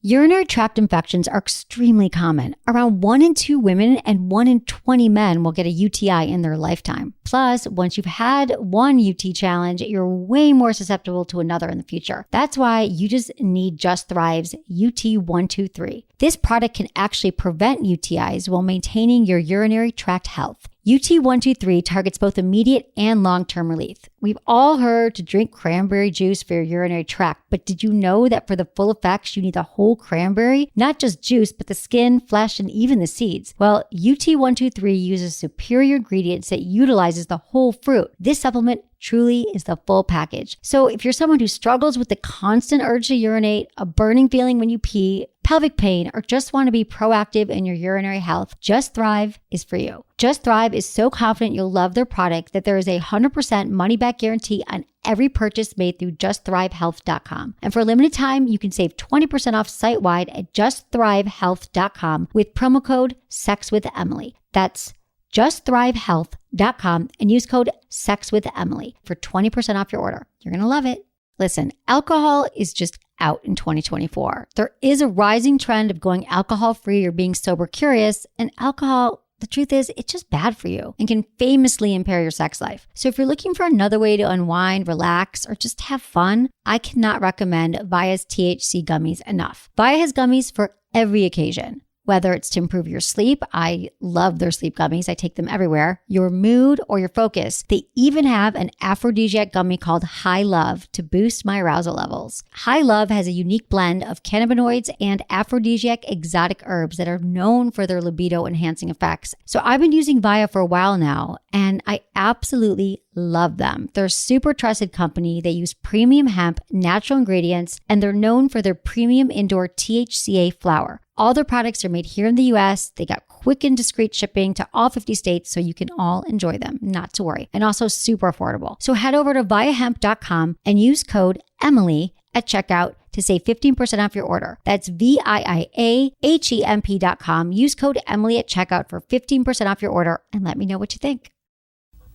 Urinary tract infections are extremely common. Around 1 in 2 women and 1 in 20 men will get a UTI in their lifetime. Plus, once you've had one UT challenge, you're way more susceptible to another in the future. That's why you just need Just Thrive's UT123. This product can actually prevent UTIs while maintaining your urinary tract health. UT123 targets both immediate and long-term relief. We've all heard to drink cranberry juice for your urinary tract, but did you know that for the full effects, you need the whole cranberry? Not just juice, but the skin, flesh, and even the seeds. Well, UT123 uses superior ingredients that utilizes the whole fruit. This supplement truly is the full package. So if you're someone who struggles with the constant urge to urinate, a burning feeling when you pee, pelvic pain, or just want to be proactive in your urinary health, Just Thrive is for you. Just Thrive is so confident you'll love their product that there is a 100% money-back guarantee on every purchase made through justthrivehealth.com. And for a limited time, you can save 20% off site-wide at justthrivehealth.com with promo code SEXWithEmily. That's justthrivehealth.com and use code SEXWithEmily for 20% off your order. You're going to love it. Listen, alcohol is just out in 2024. There is a rising trend of going alcohol-free or being sober curious, and alcohol, the truth is, it's just bad for you and can famously impair your sex life. So if you're looking for another way to unwind, relax, or just have fun, I cannot recommend Via's THC gummies enough. Via has gummies for every occasion. Whether it's to improve your sleep, I love their sleep gummies. I take them everywhere. Your mood or your focus. They even have an aphrodisiac gummy called High Love to boost my arousal levels. High Love has a unique blend of cannabinoids and aphrodisiac exotic herbs that are known for their libido enhancing effects. So I've been using Via for a while now, and I absolutely love them. They're a super trusted company. They use premium hemp, natural ingredients, and they're known for their premium indoor THCA flower. All their products are made here in the US. They got quick and discreet shipping to all 50 states, so you can all enjoy them, not to worry. And also super affordable. So head over to viahemp.com and use code Emily at checkout to save 15% off your order. That's VIIAHEMP.com. Use code Emily at checkout for 15% off your order and let me know what you think.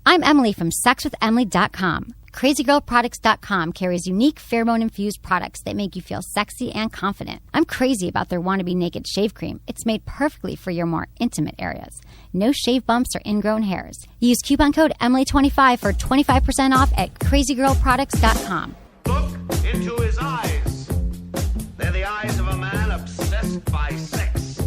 I'm Emily from sexwithemily.com. CrazyGirlProducts.com carries unique pheromone-infused products that make you feel sexy and confident. I'm crazy about their Wannabe Naked Shave Cream. It's made perfectly for your more intimate areas. No shave bumps or ingrown hairs. Use coupon code Emily25 for 25% off at CrazyGirlProducts.com. Look into his eyes. They're the eyes of a man obsessed by sex.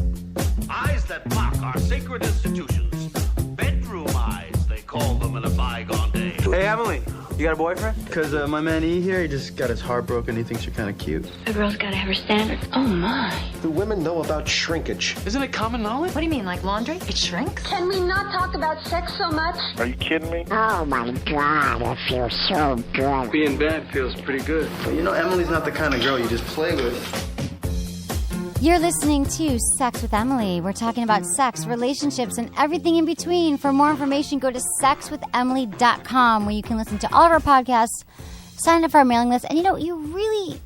Eyes that mock our sacred institutions. Bedroom eyes, they call them in a bygone day. Hey, Emily. You got a boyfriend? Because my man E here, he just got his heart broken. He thinks you're kind of cute. A girl's got to have her standards. Oh, my. Do women know about shrinkage? Isn't it common knowledge? What do you mean, like laundry? It shrinks? Can we not talk about sex so much? Are you kidding me? Oh my God, it feels so good. Being bad feels pretty good. But you know, Emily's not the kind of girl you just play with. You're listening to Sex with Emily. We're talking about sex, relationships, and everything in between. For more information, go to sexwithemily.com, where you can listen to all of our podcasts, sign up for our mailing list. And you know, you really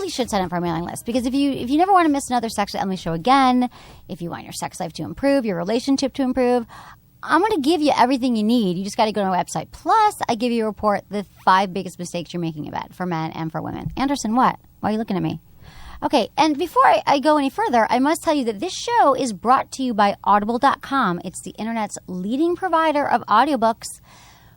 should sign up for our mailing list, because if you never want to miss another Sex with Emily show again, if you want your sex life to improve, your relationship to improve, I'm going to give you everything you need. You just got to go to our website. Plus, I give you a report, the 5 biggest mistakes you're making in bed for men and for women. Anderson, what? Why are you looking at me? Okay, and before I go any further, I must tell you that this show is brought to you by Audible.com. It's the internet's leading provider of audiobooks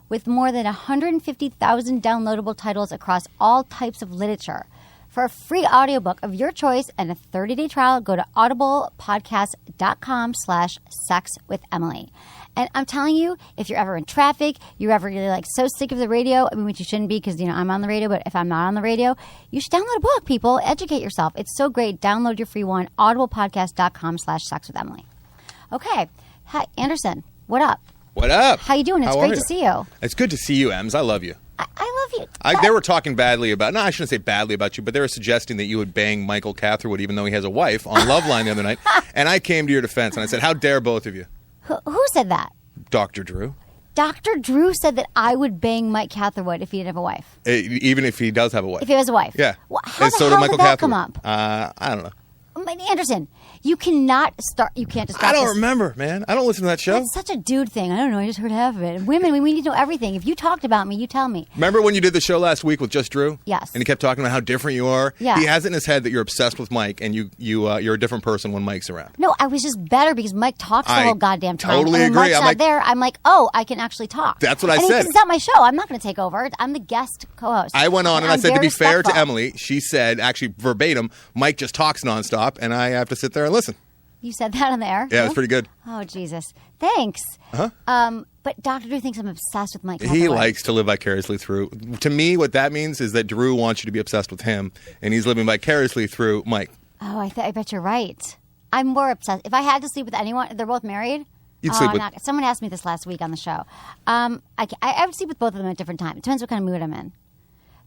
with more than 150,000 downloadable titles across all types of literature. For a free audiobook of your choice and a 30-day trial, go to audiblepodcast.com/sexwithemily. And I'm telling you, if you're ever in traffic, you're ever really like so sick of the radio, I mean, which you shouldn't be, because, you know, I'm on the radio, but if I'm not on the radio, you should download a book, people. Educate yourself. It's so great. Download your free one, audiblepodcast.com/sexwithemily. Okay. Hi, Anderson. What up? What up? How you doing? It's great to see you. It's good to see you, Ems. I love you. I love you. They were talking badly about, no, I shouldn't say badly about you, but they were suggesting that you would bang Michael Catherwood, even though he has a wife, on Loveline the other night. And I came to your defense, and I said, how dare both of you? Who said that? Dr. Drew. Dr. Drew said that I would bang Mike Catherwood if he didn't have a wife. Even if he does have a wife. If he has a wife. Yeah. Well, how and the so hell did Michael did that Catherwood. come up? I don't know. Anderson, you cannot start. You can't just start. I don't remember, man. I don't listen to that show. It's such a dude thing. I don't know. I just heard half of it. And women, we need to know everything. If you talked about me, you tell me. Remember when you did the show last week with Just Drew? Yes. And he kept talking about how different you are? Yeah. He has it in his head that you're obsessed with Mike and you're a different person when Mike's around. No, I was just better because Mike talks the whole goddamn time. Totally and when agree. Mike's not there, I'm like, oh, I can actually talk. That's what I and said. It's not my show. I'm not going to take over. I'm the guest co-host. I went on and I I'm said, to very be fair to respectful. Emily, she said, actually verbatim, Mike just talks nonstop and I have to sit there and listen. You said that on the air? Yeah, it was pretty good. Oh, Jesus. Thanks. Uh-huh. But Dr. Drew thinks I'm obsessed with Mike. He Hathaway. likes to live vicariously through. To me, what that means is that Drew wants you to be obsessed with him, and he's living vicariously through Mike. Oh, I bet you're right. I'm more obsessed. If I had to sleep with anyone, they're both married. You'd sleep with... Someone asked me this last week on the show. I would sleep with both of them at different times. It depends what kind of mood I'm in.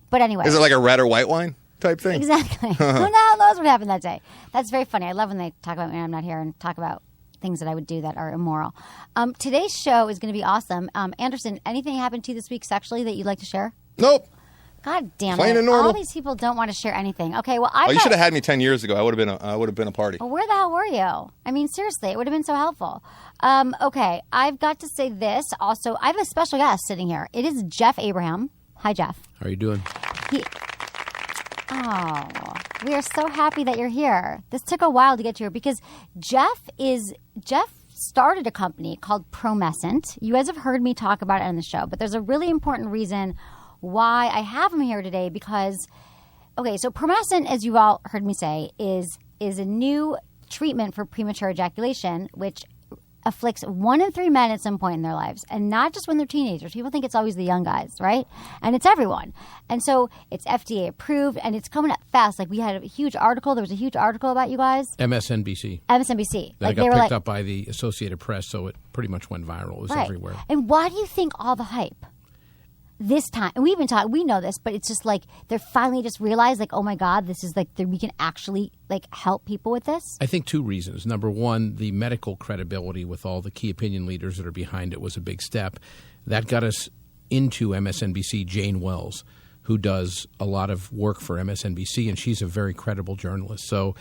But anyway. Is it like a red or white wine type thing? Exactly. Who knows what happened that day? That's very funny. I love when they talk about me when I'm not here and talk about things that I would do that are immoral. Today's show is going to be awesome. Anderson, anything happened to you this week sexually that you'd like to share? Nope. God damn Plain it! and normal. All these people don't want to share anything. Okay, well, You should have had me 10 years ago. I would have been a party. Well, where the hell were you? I mean, seriously, it would have been so helpful. Okay, I've got to say this. Also, I have a special guest sitting here. It is Jeff Abraham. Hi, Jeff. How are you doing? Oh, we are so happy that you're here. This took a while to get here because Jeff started a company called Promescent. You guys have heard me talk about it on the show, but there's a really important reason why I have him here today because, okay, so Promescent, as you've all heard me say, is a new treatment for premature ejaculation, which afflicts 1 in 3 men at some point in their lives, and not just when they're teenagers. People think it's always the young guys, right? And it's everyone. And so it's FDA approved, and it's coming up fast. Like we had a huge article. There was a huge article about you guys. MSNBC. That got picked up by the Associated Press, so it pretty much went viral. It was everywhere. And why do you think all the hype? This time, and we've been talking, we know this, but it's just like they're finally just realized, like, oh my God, this is like we can actually like help people with this. I think 2 reasons. Number one, the medical credibility with all the key opinion leaders that are behind it was a big step. That got us into MSNBC. Jane Wells, who does a lot of work for MSNBC, and she's a very credible journalist. So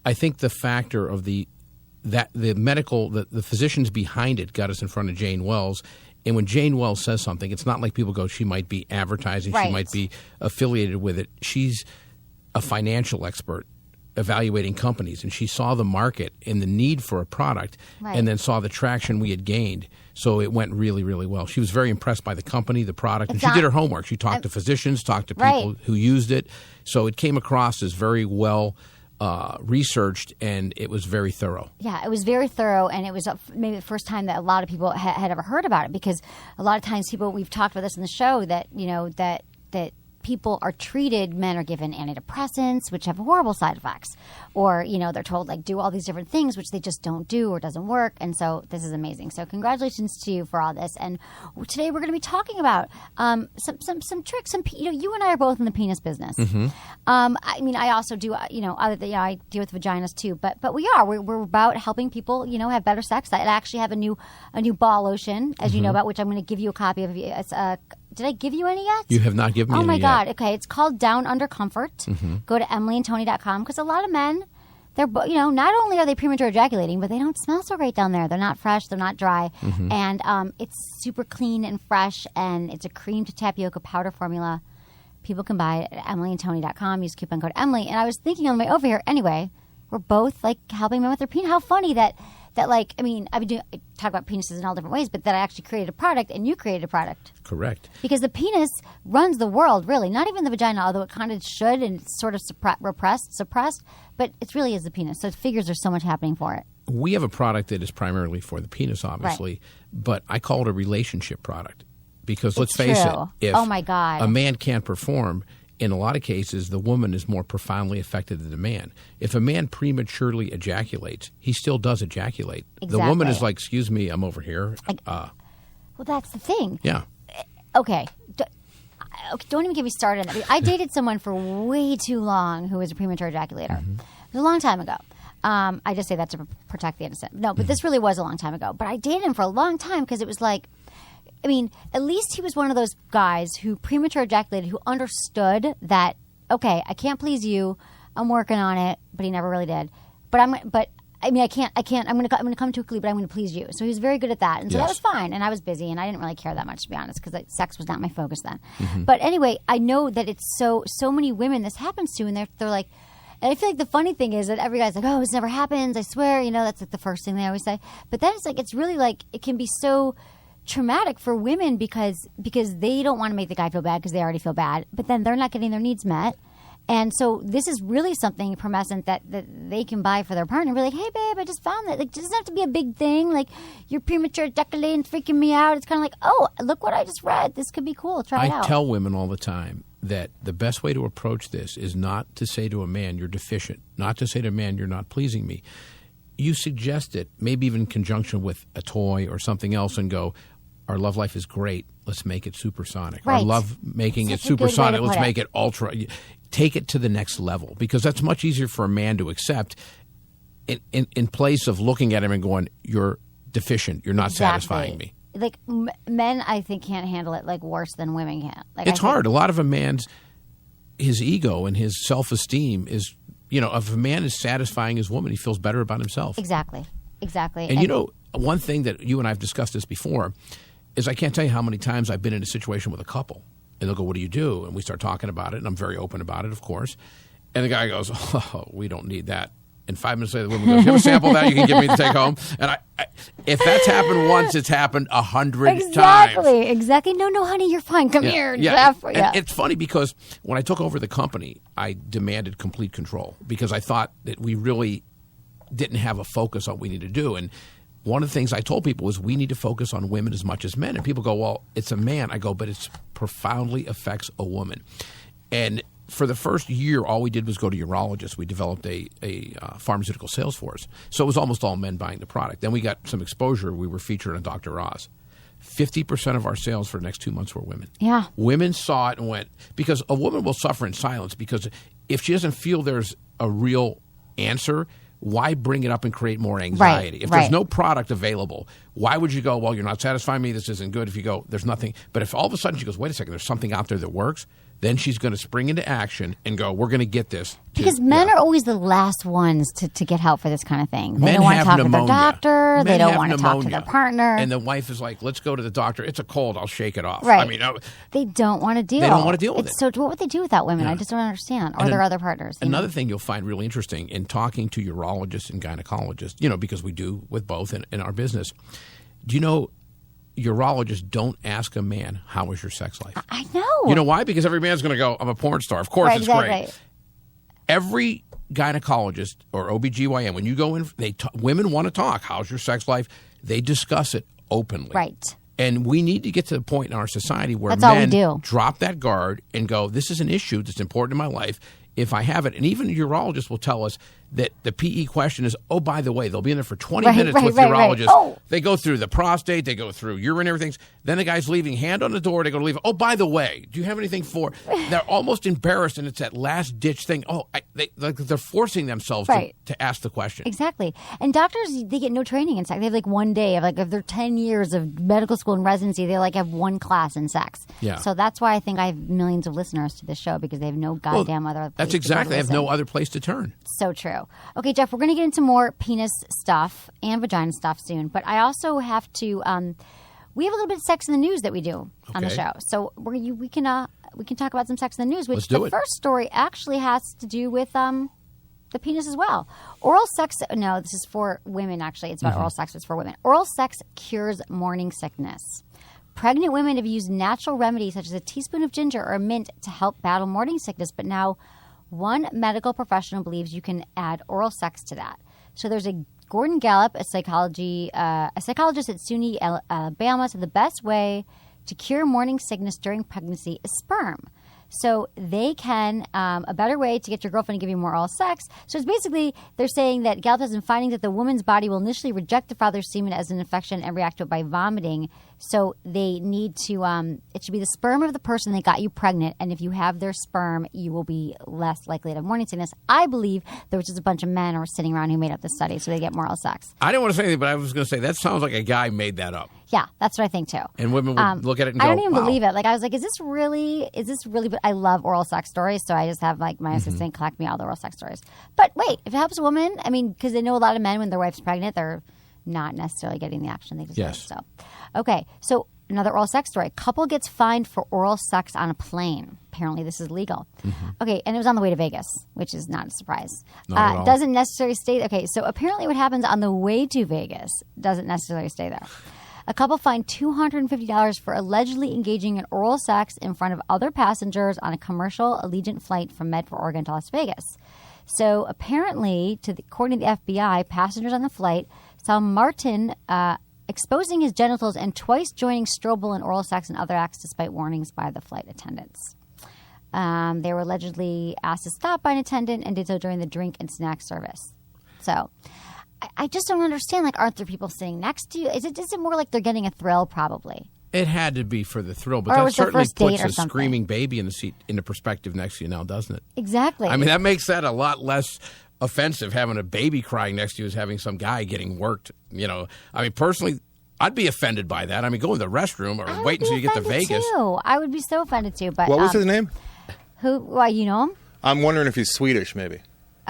I think the factor of the physicians behind it got us in front of Jane Wells. And when Jane Wells says something, it's not like people go, she might be advertising, right. She might be affiliated with it. She's a financial expert evaluating companies, and she saw the market and the need for a product, right. And then saw the traction we had gained. So it went really, really well. She was very impressed by the company, the product, and she did her homework. She talked to physicians, talked to people who used it. So it came across as very well researched, and it was very thorough. Yeah, it was very thorough, and it was maybe the first time that a lot of people had ever heard about it, because a lot of times we've talked about this in the show, that that people are treated, men are given antidepressants, which have horrible side effects, or they're told like do all these different things which they just don't do or doesn't work. And so this is amazing. So congratulations to you for all this. And today we're going to be talking about some tricks. You and I are both in the penis business. Mm-hmm. I also do I deal with vaginas too, but we're about helping people have better sex. I actually have a new ball lotion, as you know about, which I'm going to give you a copy of. It's did I give you any yet? You have not given me any yet. Oh, my God. Okay. It's called Down Under Comfort. Mm-hmm. Go to emilyandtony.com, because a lot of men, they're, not only are they premature ejaculating, but they don't smell so great down there. They're not fresh. They're not dry. Mm-hmm. And it's super clean and fresh, and it's a cream to tapioca powder formula. People can buy it at emilyandtony.com. Use coupon code Emily. And I was thinking on the way over here, anyway, we're both like helping men with their penis. How funny that I talk about penises in all different ways, but that I actually created a product and you created a product. Correct. Because the penis runs the world, really. Not even the vagina, although it kind of should, and it's sort of suppressed, but it really is the penis. So it figures there's so much happening for it. We have a product that is primarily for the penis, obviously, but I call it a relationship product. Because let's face it, if oh my God. a man can't perform, in a lot of cases, the woman is more profoundly affected than the man. If a man prematurely ejaculates, he still does ejaculate. Exactly. The woman is like, excuse me, I'm over here. Well, that's the thing. Yeah. Okay. Don't even get me started on that. I dated someone for way too long who was a premature ejaculator. Mm-hmm. It was a long time ago. I just say that to protect the innocent. No, but this really was a long time ago. But I dated him for a long time because it was like, at least he was one of those guys who premature ejaculated, who understood that, okay, I can't please you. I'm working on it, but he never really did. I can't. I'm gonna come too quickly, but I'm gonna please you. So he was very good at that, and so that was fine. And I was busy, and I didn't really care that much, to be honest, because sex was not my focus then. Mm-hmm. But anyway, I know that it's so many women this happens to, and they're like, and I feel like the funny thing is that every guy's like, oh, this never happens. I swear, that's like the first thing they always say. But then it's really like it can be so traumatic for women because they don't want to make the guy feel bad because they already feel bad, but then they're not getting their needs met. And so this is really something promescent that they can buy for their partner. Be like, hey, babe, I just found that. Like, it doesn't have to be a big thing. Like, your premature ejaculation's freaking me out. It's kind of like, oh, look what I just read. This could be cool. Try it out. I tell women all the time that the best way to approach this is not to say to a man, you're deficient. Not to say to a man, you're not pleasing me. You suggest it, maybe even in conjunction with a toy or something else, and go, our love life is great. Let's make it supersonic. Right. Our love making it supersonic. Let's make it ultra. Take it to the next level, because that's much easier for a man to accept in place of looking at him and going, you're deficient. You're not satisfying me. Like men, I think, can't handle it like worse than women can. Like, it's hard. A lot of a man's, his ego and his self-esteem is, if a man is satisfying his woman, he feels better about himself. Exactly. And one thing that you and I have discussed this before is I can't tell you how many times I've been in a situation with a couple. And they'll go, what do you do? And we start talking about it, and I'm very open about it, of course. And the guy goes, oh, we don't need that. And 5 minutes later, the woman goes, you have a sample of that you can give me to take home? And if that's happened once, it's happened 100 times. Exactly. No, honey, you're fine. Come here, yeah. Jeff. And it's funny because when I took over the company, I demanded complete control because I thought that we really didn't have a focus on what we need to do. And one of the things I told people was we need to focus on women as much as men. And people go, well, it's a man. I go, but it profoundly affects a woman. And for the first year, all we did was go to urologists. We developed a pharmaceutical sales force. So it was almost all men buying the product. Then we got some exposure. We were featured on Dr. Oz. 50% of our sales for the next 2 months were women. Yeah. Women saw it and went, because a woman will suffer in silence, because if she doesn't feel there's a real answer, why bring it up and create more anxiety? If there's no product available, why would you go, well, you're not satisfying me, this isn't good? If you go, there's nothing. But if all of a sudden she goes, wait a second, there's something out there that works, then she's going to spring into action and go, we're going to get this. Because men are always the last ones to get help for this kind of thing. They don't want to talk to their doctor. They don't want to talk to their partner. And the wife is like, let's go to the doctor. It's a cold. I'll shake it off. Right. They don't want to deal. They don't want to deal with it. So what would they do without women? I just don't understand. Or their other partners. Another thing you'll find really interesting in talking to urologists and gynecologists, because we do with both in our business. Do you know urologists don't ask a man, how is your sex life? I know. You know why? Because every man's going to go, I'm a porn star. Of course, it's great. Every gynecologist or OBGYN, when you go in, women want to talk. How's your sex life? They discuss it openly. Right. And we need to get to the point in our society where That's men all we do. Drop that guard and go, this is an issue that's important in my life. If I have it, and even urologists will tell us that the PE question is, oh, by the way, they'll be in there for 20 minutes with urologists. Oh. They go through the prostate, they go through urinary things. Then the guy's leaving, hand on the door, they go to leave. Oh, by the way, do you have anything for? They're almost embarrassed, and it's that last ditch thing. Oh, they're forcing themselves to ask the question. Exactly. And doctors, they get no training in sex. They have one day of if they're 10 years of medical school and residency, they have one class in sex. Yeah. So that's why I think I have millions of listeners to this show, because they have no goddamn other place. That's exactly. They have no other place to turn. So true. Okay, Jeff, we're going to get into more penis stuff and vagina stuff soon, but I also have to. We have a little bit of sex in the news that we do on the show, so we can talk about some sex in the news. Which the first story actually has to do with the penis as well. Oral sex. No, this is for women. Actually, it's about oral sex. It's for women. Oral sex cures morning sickness. Pregnant women have used natural remedies such as a teaspoon of ginger or mint to help battle morning sickness, but now one medical professional believes you can add oral sex to that. So there's a Gordon Gallup, a psychologist at SUNY Alabama, said the best way to cure morning sickness during pregnancy is sperm. So they can, a better way to get your girlfriend to give you more oral sex. So it's basically, they're saying that Gallup has been finding that the woman's body will initially reject the father's semen as an infection and react to it by vomiting So they need to, it should be the sperm of the person that got you pregnant. And if you have their sperm, you will be less likely to have morning sickness. I believe there was just a bunch of men who were sitting around who made up this study so they get more oral sex. I didn't want to say anything, but I was going to say that sounds like a guy made that up. Yeah, that's what I think too. And women would look at it and go, I don't even wow. believe it. Like, I was like, is this really, but I love oral sex stories. So I just have like my assistant collect me all the oral sex stories. But wait, if it helps a woman, I mean, because they know a lot of men when their wife's pregnant, they're not necessarily getting the action they deserve. Yes. So, okay. So another oral sex story. Couple gets fined for oral sex on a plane. Apparently this is legal. Okay. And it was on the way to Vegas, which is not a surprise. Not at all. Doesn't necessarily stay. Okay. So apparently what happens on the way to Vegas doesn't necessarily stay there. A couple fined $250 for allegedly engaging in oral sex in front of other passengers on a commercial Allegiant flight from Medford, Oregon to Las Vegas. So apparently, according to the FBI, passengers on the flight saw Martin exposing his genitals and twice joining Strobel in oral sex and other acts despite warnings by the flight attendants. They were allegedly asked to stop by an attendant and did so during the drink and snack service. So I just don't understand. Like, aren't there people sitting next to you? Is it more like they're getting a thrill? Probably. It had to be for the thrill, but Or that was the certainly first date puts or a something. screaming baby in the seat into perspective next to you now, doesn't it? Exactly. I mean, that makes that a lot less offensive having a baby crying next to you as having some guy getting worked. You know, I mean, personally, I'd be offended by that. I mean, go in the restroom or wait until you get to Vegas. Too. I would be so offended too. But What was his name? Who? Why, you know him? I'm wondering if he's Swedish, maybe.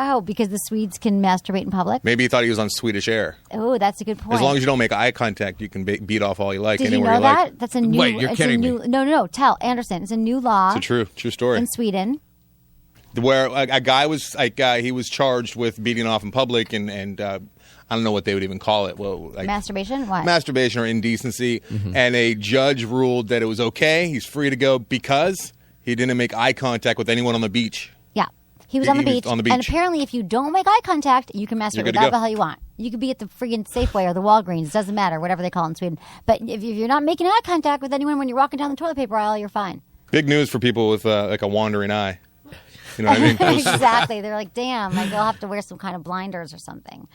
Oh, because the Swedes can masturbate in public? Maybe he thought he was on Swedish Air. Oh, that's a good point. As long as you don't make eye contact, you can beat off all you like Did you anywhere know you that? like. That's a new. Wait, you're it's kidding a new, me. No. Tell Anderson. It's a new law. It's a true story. In Sweden. Where a guy was he was charged with beating off in public and I don't know what they would even call it. Well, like Masturbation? What? masturbation or indecency. And a judge ruled that it was okay. He's free to go because he didn't make eye contact with anyone on the beach. Yeah. He was on the He was beach. on the beach. And apparently, if you don't make eye contact, you can You're masturbate good to whatever go. the hell you want. You could be at the friggin' Safeway or the Walgreens. It doesn't matter, whatever they call it in Sweden. But if you're not making eye contact with anyone when you're walking down the toilet paper aisle, you're fine. Big news for people with like a wandering eye. You know what I mean? Those- Exactly. They're like, damn, like they'll have to wear some kind of blinders or something.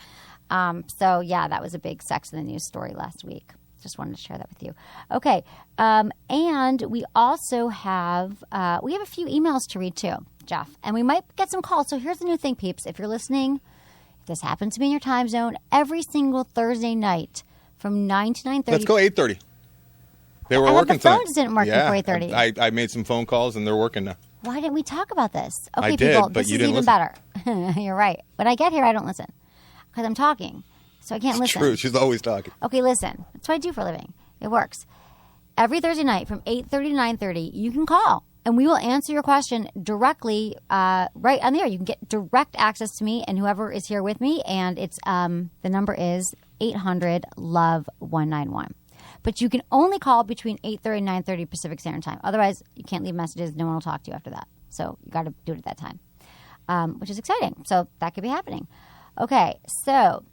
So, yeah, that was a big Sex in the News story last week. Just wanted to share that with you. Okay. And we also have a few emails to read too, Jeff. And we might get some calls. So here's the new thing, peeps. If you're listening, if this happens to be in your time zone, every single Thursday night from 9 to 9:30. Let's go 8:30. They were I thought working the phones tonight. didn't work Yeah, before 8:30. I made some phone calls and they're working now. Why didn't we talk about this? Okay, I did, people, but this you is didn't even listen. better. You're right. When I get here, I don't listen because I'm talking. So I can't listen. True. She's always talking. Okay, listen. That's what I do for a living. It works. Every Thursday night from 8:30 to 9:30, you can call, and we will answer your question directly right on the air. You can get direct access to me and whoever is here with me, and it's the number is 800-LOVE-191. But you can only call between 8:30 and 9:30 Pacific Standard Time. Otherwise, you can't leave messages. No one will talk to you after that. So you got to do it at that time, which is exciting. So that could be happening. Okay, so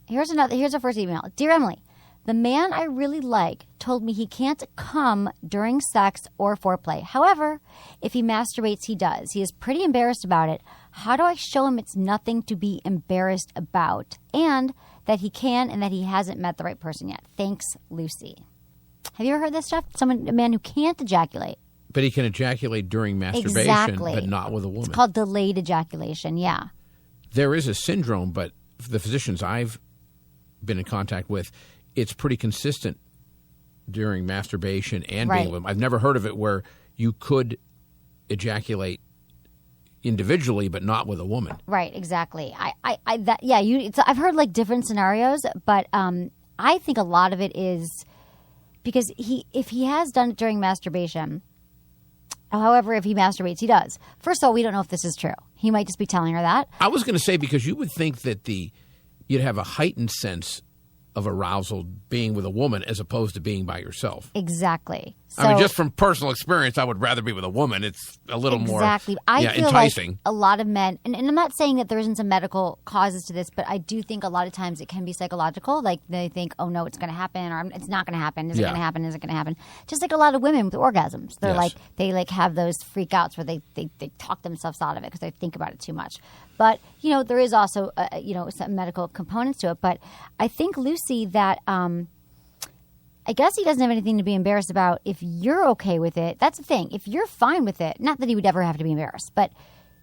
here's our first email. Dear Emily, the man I really like told me he can't come during sex or foreplay. However, if he masturbates, he does. He is pretty embarrassed about it. How do I show him it's nothing to be embarrassed about? And that he can and that he hasn't met the right person yet. Thanks, Lucy. Have you ever heard this stuff? A man who can't ejaculate. But he can ejaculate during masturbation, Exactly. but not with a woman. It's called delayed ejaculation, yeah. There is a syndrome, but the physicians I've been in contact with, it's pretty consistent during masturbation and Right. being with them. I've never heard of it where you could ejaculate individually, but not with a woman. Right, exactly. I've heard like different scenarios, but I think a lot of it is because if he has done it during masturbation, however, if he masturbates, he does. First of all, we don't know if this is true. He might just be telling her that. I was going to say, because you would think that you'd have a heightened sense of arousal being with a woman as opposed to being by yourself. Exactly. So, I mean, just from personal experience, I would rather be with a woman. It's a little more I feel enticing. like a lot of men, and I'm not saying that there isn't some medical causes to this, but I do think a lot of times it can be psychological. Like they think, oh no, it's going to happen, or it's not going to happen. Is it going to happen? Is it going to happen? Just like a lot of women with orgasms, they're Yes. they have those freak outs where they talk themselves out of it because they think about it too much. But there is also some medical components to it. But I think, Lucy, that I guess he doesn't have anything to be embarrassed about if you're okay with it. That's the thing. If you're fine with it, not that he would ever have to be embarrassed, but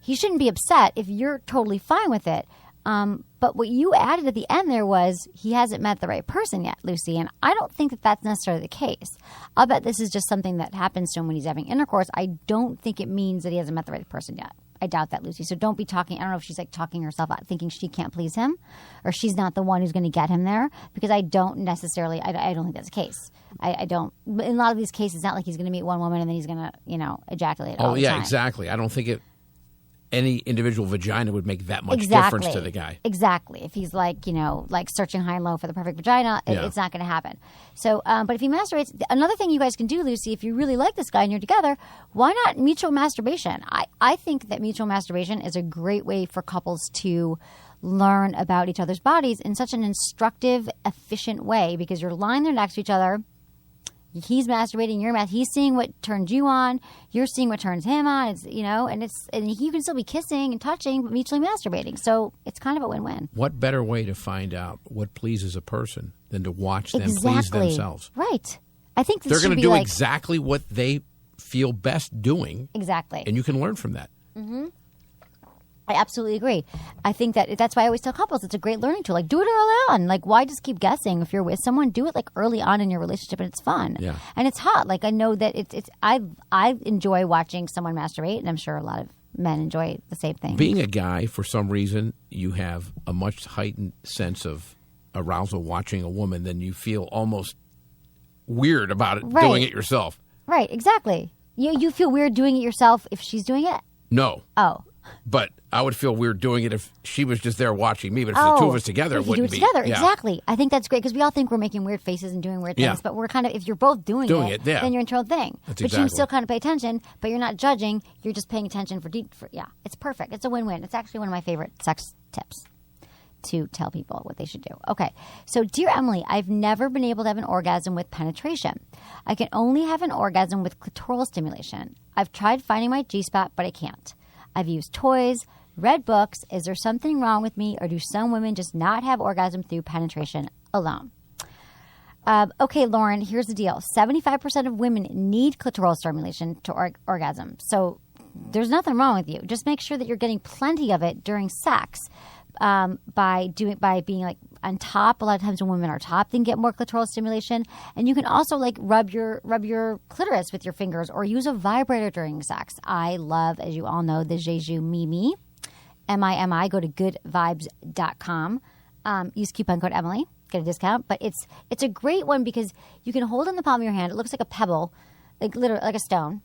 he shouldn't be upset if you're totally fine with it. But what you added at the end there was he hasn't met the right person yet, Lucy. And I don't think that that's necessarily the case. I'll bet this is just something that happens to him when he's having intercourse. I don't think it means that he hasn't met the right person yet. I doubt that, Lucy. So don't be talking. I don't know if she's like talking herself out, thinking she can't please him, or she's not the one who's going to get him there. Because I don't necessarily. I don't think that's the case. I don't. In a lot of these cases, it's not like he's going to meet one woman and then he's going to, ejaculate. All the time. Exactly. I don't think any individual vagina would make that much difference to the guy. Exactly. If he's like searching high and low for the perfect vagina, it's not going to happen. So, but if he masturbates, another thing you guys can do, Lucy, if you really like this guy and you're together, why not mutual masturbation? I think that mutual masturbation is a great way for couples to learn about each other's bodies in such an instructive, efficient way, because you're lying there next to each other. He's masturbating, he's seeing what turns you on, you're seeing what turns him on. It's and you can still be kissing and touching, but mutually masturbating. So it's kind of a win-win. What better way to find out what pleases a person than to watch them please themselves? Right. I think they're going to do exactly what they feel best doing. Exactly. And you can learn from that. Mm-hmm. I absolutely agree. I think that's why I always tell couples it's a great learning tool. Like, do it early on. Like, why just keep guessing? If you're with someone, do it like early on in your relationship, and it's fun. Yeah. And it's hot. Like, I know that I enjoy watching someone masturbate, and I'm sure a lot of men enjoy the same thing. Being a guy, for some reason, you have a much heightened sense of arousal watching a woman than you feel almost weird about it doing it yourself. Right. Exactly. You feel weird doing it yourself if she's doing it? No. Oh. But I would feel weird doing it if she was just there watching me. But if the two of us together, it wouldn't be. Together, exactly. I think that's great because we all think we're making weird faces and doing weird things. Yeah. But we're kind of, if you're both doing it, then you're in your own thing. That's but exactly. you can still kind of pay attention, but you're not judging. You're just paying attention it's perfect. It's a win-win. It's actually one of my favorite sex tips to tell people what they should do. Okay. So, dear Emily, I've never been able to have an orgasm with penetration. I can only have an orgasm with clitoral stimulation. I've tried finding my G-spot, but I can't. I've used toys, read books. Is there something wrong with me, or do some women just not have orgasm through penetration alone? Okay, Lauren, here's the deal. 75% of women need clitoral stimulation to orgasm. So there's nothing wrong with you. Just make sure that you're getting plenty of it during sex by being like on top. A lot of times when women are top, they can get more clitoral stimulation. And you can also like rub your clitoris with your fingers or use a vibrator during sex. I love, as you all know, the Jeju Mimi. MIMI. Go to goodvibes.com. Use coupon code Emily. Get a discount. But it's a great one because you can hold it in the palm of your hand. It looks like a pebble, like literally like a stone.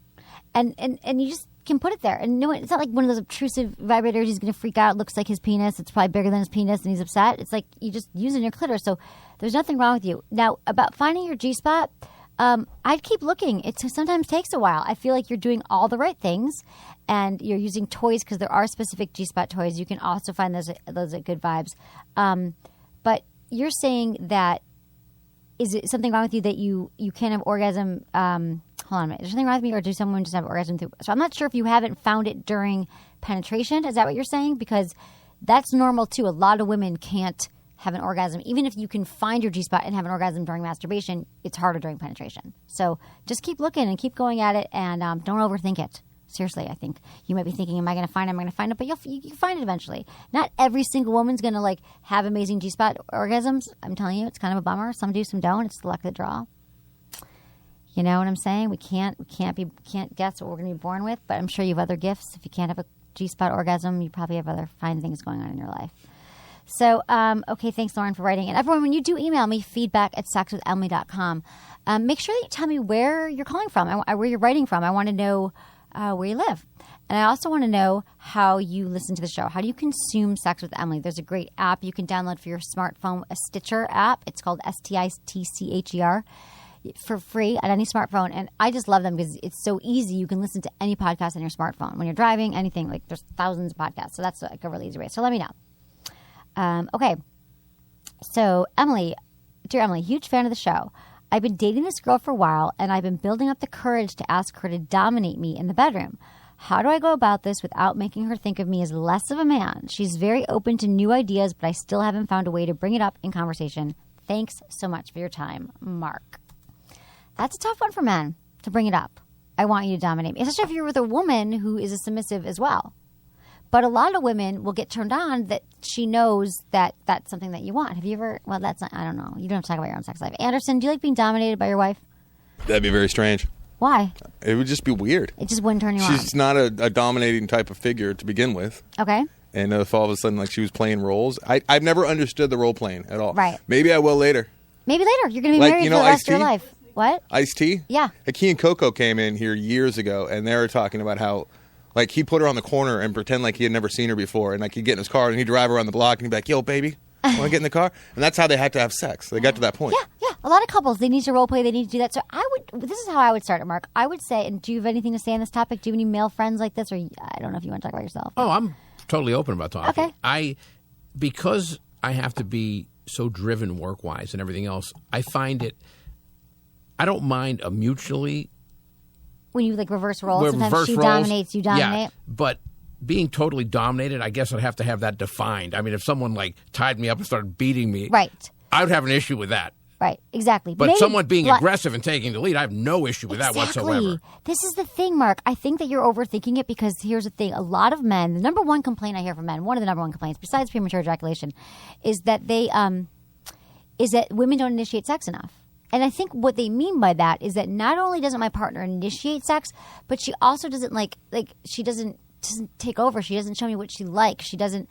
And you just can put it there. And no, it's not like one of those obtrusive vibrators. He's going to freak out. It looks like his penis. It's probably bigger than his penis and he's upset. It's like you just using your clitoris. So there's nothing wrong with you. Now, about finding your G-spot, I'd keep looking. It sometimes takes a while. I feel like you're doing all the right things and you're using toys because there are specific G-spot toys. You can also find those at Good Vibes. But you're saying that, is it something wrong with you that you can't have orgasm? Hold on a minute. Is there something wrong with me, or do someone just have orgasm through? So I'm not sure if you haven't found it during penetration. Is that what you're saying? Because that's normal too. A lot of women can't have an orgasm. Even if you can find your G-spot and have an orgasm during masturbation, it's harder during penetration. So just keep looking and keep going at it, and don't overthink it. Seriously, I think you might be thinking, am I going to find it? But you find it eventually. Not every single woman's going to like have amazing G-spot orgasms. I'm telling you, it's kind of a bummer. Some do, some don't. It's the luck of the draw. You know what I'm saying? We can't guess what we're going to be born with, but I'm sure you have other gifts. If you can't have a G-spot orgasm, you probably have other fine things going on in your life. So, okay, thanks, Lauren, for writing. And everyone, when you do email me, feedback@sexwithemily.com, make sure that you tell me where you're calling from, where you're writing from. I want to know where you live. And I also want to know how you listen to the show. How do you consume Sex with Emily? There's a great app you can download for your smartphone, a Stitcher app. It's called STITCHER. For free on any smartphone, and I just love them because it's so easy. You can listen to any podcast on your smartphone when you're driving, anything. Like there's thousands of podcasts, so that's like a really easy way. So let me know. Okay, so Emily, dear Emily, huge fan of the show. I've been dating this girl for a while, and I've been building up the courage to ask her to dominate me in the bedroom. How do I go about this without making her think of me as less of a man? She's very open to new ideas, but I still haven't found a way to bring it up in conversation. Thanks so much for your time, Mark. That's a tough one for men to bring it up. I want you to dominate me, especially if you're with a woman who is a submissive as well. But a lot of women will get turned on that she knows that that's something that you want. Have you ever? Well, that's not. I don't know. You don't have to talk about your own sex life. Anderson, do you like being dominated by your wife? That'd be very strange. Why? It would just be weird. It just wouldn't turn you on. She's not a dominating type of figure to begin with. Okay. And if all of a sudden like she was playing roles, I've never understood the role playing at all. Right. Maybe I will later. Maybe later. You're going to be Like, married you for know, the rest of your Ice-T? life. What? Ice-T? Yeah. Key and Coco came in here years ago, and they were talking about how, like, he'd put her on the corner and pretend like he had never seen her before, and like he'd get in his car and he'd drive around the block and he'd be like, "Yo, baby, want to get in the car?" And that's how they had to have sex. They got to that point. Yeah. A lot of couples, they need to role play. They need to do that. So this is how I would start it, Mark. I would say, and do you have anything to say on this topic? Do you have any male friends like this? Or I don't know if you want to talk about yourself. Oh, I'm totally open about talking. Okay. Because I have to be so driven work-wise and everything else, I find it, I don't mind a mutually... When you like reverse roles, sometimes reverse she roles, dominates, you dominate. Yeah, but being totally dominated, I guess I'd have to have that defined. I mean, if someone like tied me up and started beating me, Right. I would have an issue with that. Right, exactly. But Maybe someone being aggressive and taking the lead, I have no issue with that Exactly. whatsoever. This is the thing, Mark. I think that you're overthinking it because here's the thing. A lot of men, the number one complaint I hear from men, one of the number one complaints, besides premature ejaculation, is that women don't initiate sex enough. And I think what they mean by that is that not only doesn't my partner initiate sex, but she also doesn't she doesn't take over. She doesn't show me what she likes. She doesn't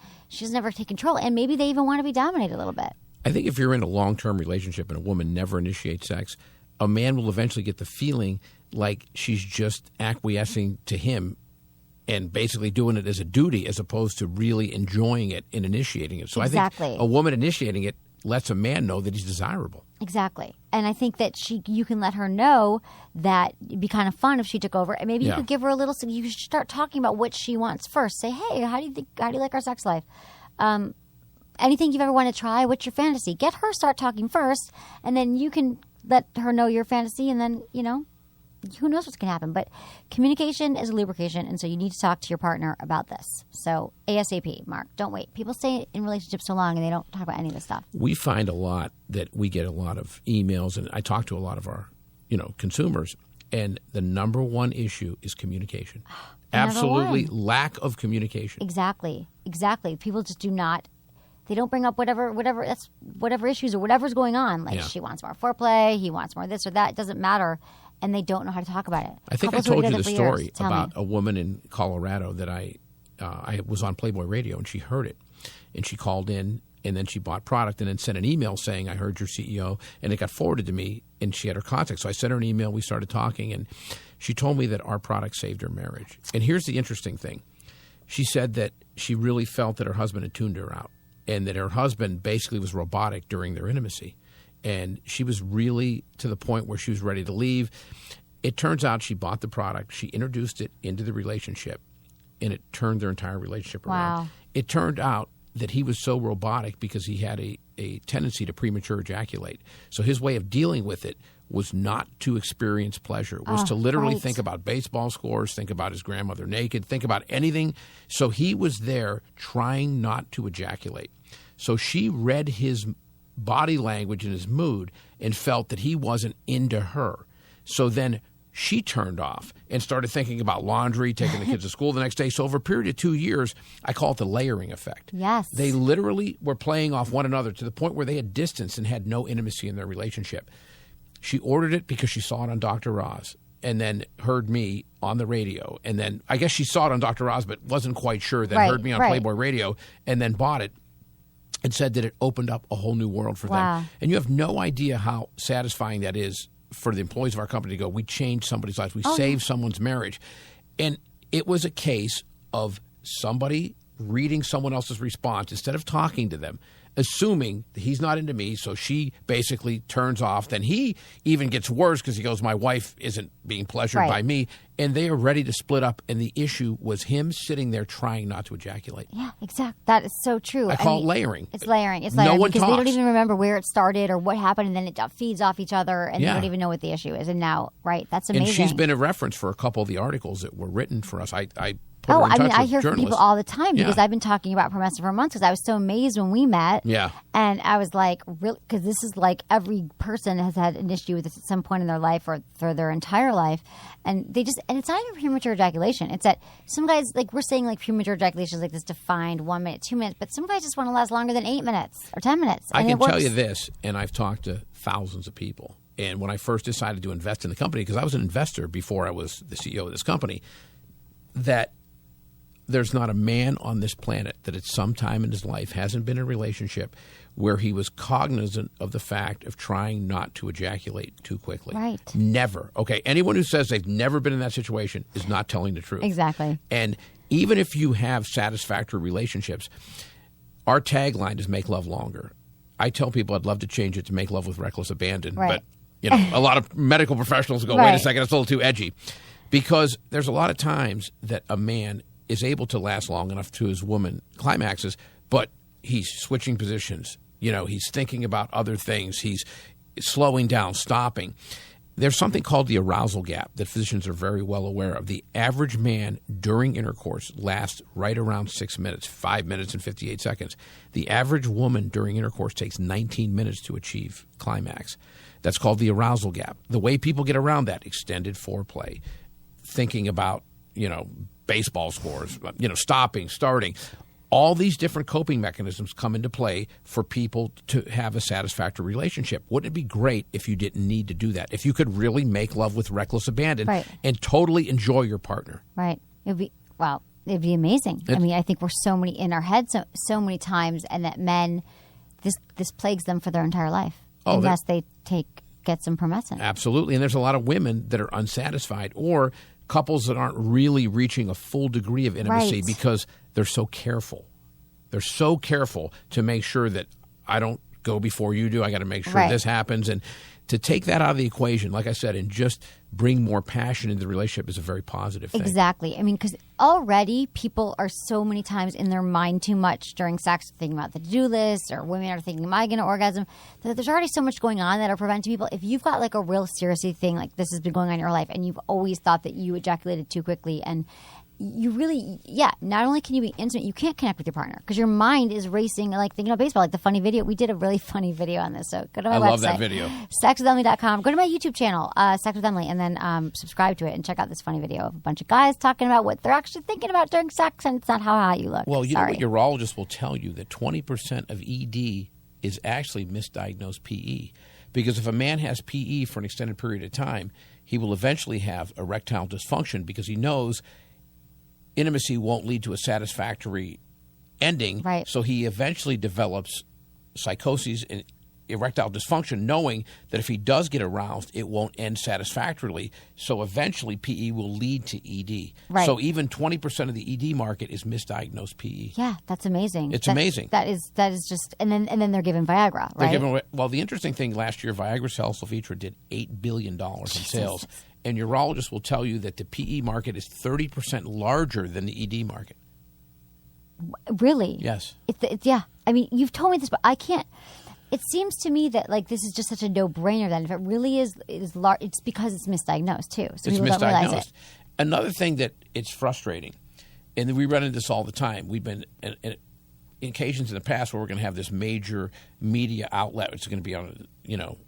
ever take control. And maybe they even want to be dominated a little bit. I think if you're in a long-term relationship and a woman never initiates sex, a man will eventually get the feeling like she's just acquiescing to him and basically doing it as a duty as opposed to really enjoying it and initiating it. So Exactly. I think a woman initiating it lets a man know that he's desirable. Exactly. And I think that you can let her know that it'd be kind of fun if she took over. And maybe you could give her a little, you should start talking about what she wants first. Say, hey, how do you like our sex life? Anything you've ever wanted to try? What's your fantasy? Get her start talking first, and then you can let her know your fantasy, and then, who knows what's going to happen. But communication is a lubrication, and so you need to talk to your partner about this. So ASAP, Mark. Don't wait. People stay in relationships so long, and they don't talk about any of this stuff. We find a lot that we get a lot of emails, and I talk to a lot of our, consumers, and the number one issue is communication. Absolutely lack of communication. Exactly. People just do not. They don't bring up whatever issues or whatever's going on. Like she wants more foreplay, he wants more this or that. It doesn't matter, and they don't know how to talk about it. I think Couples I told who are you the together for story years. Tell about me. a woman in Colorado that I was on Playboy Radio, and she heard it, and she called in, and then she bought product, and then sent an email saying, "I heard your CEO," and it got forwarded to me, and she had her contact. So I sent her an email. We started talking, and she told me that our product saved her marriage. And here's the interesting thing: she said that she really felt that her husband had tuned her out, and that her husband basically was robotic during their intimacy. And she was really to the point where she was ready to leave. It turns out she bought the product. She introduced it into the relationship, and it turned their entire relationship around. Wow. It turned out that he was so robotic because he had a tendency to premature ejaculate. So his way of dealing with it was not to experience pleasure, was to literally right. think about baseball scores, think about his grandmother naked, think about anything. So he was there trying not to ejaculate. So she read his body language and his mood and felt that he wasn't into her. So then she turned off and started thinking about laundry, taking the kids to school the next day. So over a period of 2 years, I call it the layering effect. Yes. They literally were playing off one another to the point where they had distance and had no intimacy in their relationship. She ordered it because she saw it on Dr. Oz and then heard me on the radio. And then I guess she saw it on Dr. Oz but wasn't quite sure, then heard me on Playboy Radio and then bought it and said that it opened up a whole new world for them. And you have no idea how satisfying that is for the employees of our company to go, we changed somebody's life. We saved someone's marriage. And it was a case of somebody reading someone else's response instead of talking to them, assuming that he's not into me, so she basically turns off. Then he even gets worse because he goes, my wife isn't being pleasured by me. And they are ready to split up. And the issue was him sitting there trying not to ejaculate. Yeah, exactly. That is so true. I call it layering. It's layering. It's No layering one because they don't talks. even remember where it started or what happened, and then it feeds off each other, and they Yeah. don't even know what the issue is. And now, that's amazing. And she's been a reference for a couple of the articles that were written for us. I put her in touch I with hear from journalists. people all the time because Yeah. I've been talking about Promessa for months because I was so amazed when we met. Yeah. And I was like, really? Because this is like every person has had an issue with this at some point in their life or for their entire life. And and it's not even premature ejaculation. It's that some guys, like we're saying like premature ejaculation is like this defined 1 minute, 2 minutes, but some guys just want to last longer than 8 minutes or 10 minutes. I And can it tell works. you this, and I've talked to thousands of people. And when I first decided to invest in the company, because I was an investor before I was the CEO of this company, that there's not a man on this planet that at some time in his life hasn't been in a relationship where he was cognizant of the fact of trying not to ejaculate too quickly. Right. Never. Okay. Anyone who says they've never been in that situation is not telling the truth. Exactly. And even if you have satisfactory relationships, our tagline is make love longer. I tell people I'd love to change it to make love with reckless abandon, Right. but a lot of medical professionals go, wait Right. a second, it's a little too edgy. Because there's a lot of times that a man is able to last long enough to his woman climaxes, but he's switching positions. He's thinking about other things. He's slowing down, stopping. There's something called the arousal gap that physicians are very well aware of. The average man during intercourse lasts right around 6 minutes, 5 minutes and 58 seconds. The average woman during intercourse takes 19 minutes to achieve climax. That's called the arousal gap. The way people get around that, extended foreplay, thinking about, baseball scores, stopping, starting. All these different coping mechanisms come into play for people to have a satisfactory relationship. Wouldn't it be great if you didn't need to do that? If you could really make love with reckless abandon Right. and totally enjoy your partner. Right. It'd be amazing. I think we're so many in our heads so many times, and that men, this plagues them for their entire life unless they get some promescent. Absolutely. And there's a lot of women that are unsatisfied or couples that aren't really reaching a full degree of intimacy Right. because they're so careful. They're so careful to make sure that I don't go before you do. I got to make sure Right. this happens. And to take that out of the equation, like I said, and just bring more passion into the relationship is a very positive thing. Exactly. I mean, because already people are so many times in their mind too much during sex, thinking about the to-do list, or women are thinking, am I going to orgasm? That there's already so much going on that are preventing people. If you've got like a real seriously thing, like this has been going on in your life, and you've always thought that you ejaculated too quickly, and you really, not only can you be intimate, you can't connect with your partner because your mind is racing, like thinking about baseball, like the funny video. We did a really funny video on this, so go to my website. I love that video. Sexwithemily.com. Go to my YouTube channel, Sex with Emily, and then subscribe to it and check out this funny video of a bunch of guys talking about what they're actually thinking about during sex, and it's not how hot you look. Well, you Sorry. know what urologists will tell you, that 20% of ED is actually misdiagnosed PE. Because if a man has PE for an extended period of time, he will eventually have erectile dysfunction because he knows intimacy won't lead to a satisfactory ending. Right. So he eventually develops psychoses and erectile dysfunction, knowing that if he does get aroused, it won't end satisfactorily. So eventually PE will lead to ED. Right. So even 20% of the ED market is misdiagnosed PE. Yeah, that's amazing. It's amazing. That is just, and then they're given Viagra, They're right? giving away, well, the interesting thing last year, Viagra Salsifetra did $8 billion in sales. And urologists will tell you that the PE market is 30% larger than the ED market. Really? Yes. Yeah. I mean, you've told me this, but I can't. It seems to me that like this is just such a no-brainer. Then, if it really is large, it's because it's misdiagnosed too. So It's people don't realize misdiagnosed. it. Another thing that it's frustrating, and we run into this all the time. We've been in occasions in the past where we're going to have this major media outlet. It's going to be on